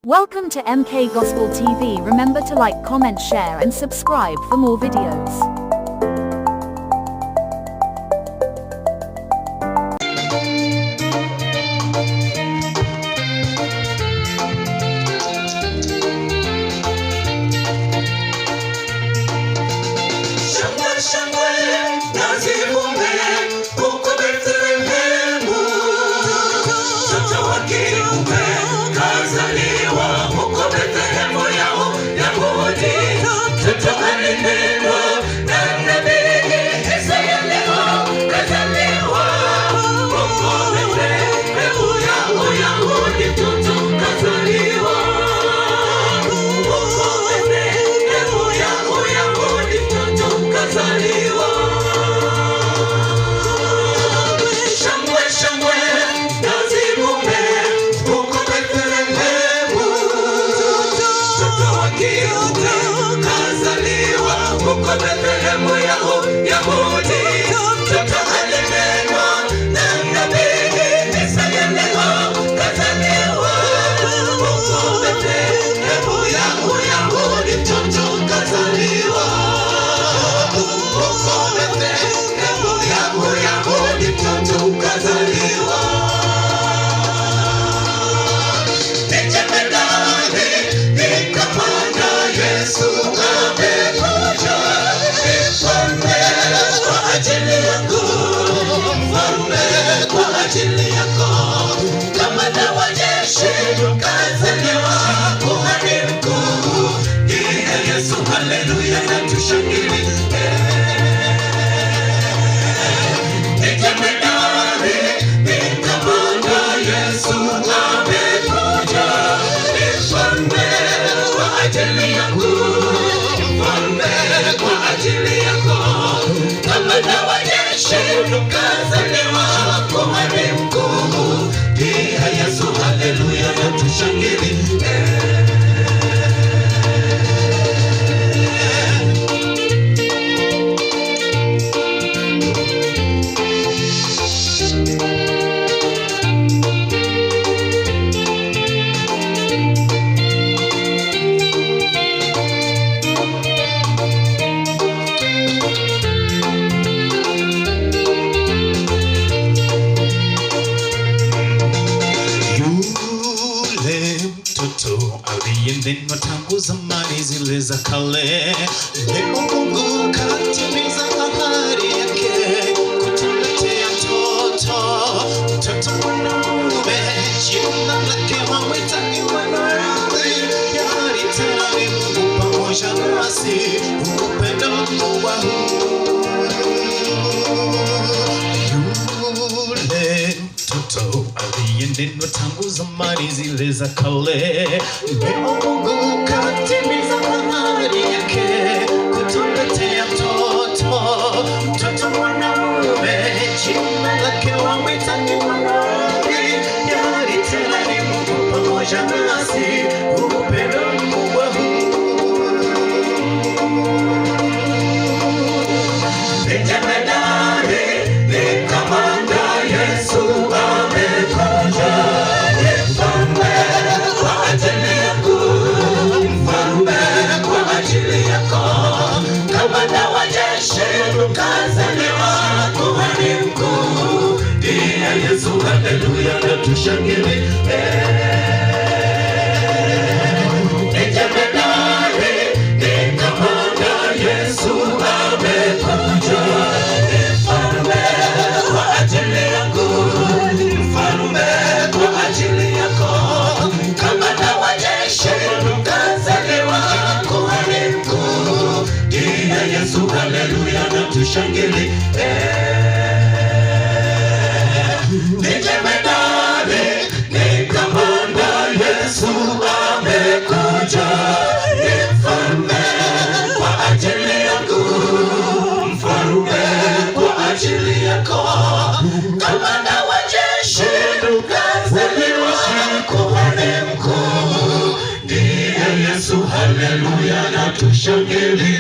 Welcome to MK Gospel TV. Remember to like, comment, share and subscribe for more videos. Hallelujah, na tushangilie. Nitemedari, nikamwona Yesu amekuja. Ni mfalme kwa ajili yangu, mfalme kwa ajili yako. Kamanda wa jeshi kazaliwa, kuhani mkuu ndiye Yesu. Hallelujah, na tushangilie. Aliyenenwa tangu zamani zile za kale, leo Mungu katimiza ahadi yake kutuletea mtoto mwanamume, jina lake wamwita Imanueli. Yaani tena ni Mungu pamoja nasi, upendo mkubwa mtoto aliyenenwa tangu zamani zile za kale, leo Mungu katimiza ahadi yake kutuletea mtoto mwanamume, jina lake wamwita Imanueli. Yaani tena ni Mungu pamoja nasi, upendo mkubwa kazaliwa, kuhani mkuu ndiye Yesu. Hallelujah, na tushangilie. Nitemedari, nikamwona Yesu amekuja. Ni mfalme kwa ajili yangu, mfalme kwa ajili yako. Kamanda wa jeshi kazaliwa, kuhani mkuu ndiye Yesu. Hallelujah, na tushangilie. Nitemedari, nikamwona Yesu amekuja. Ni mfalme kwa ajili yangu, mfalme kwa ajili yako. Kamanda wa jeshi kazaliwa, kuhani mkuu ndiye Yesu. Hallelujah, na tushangilie.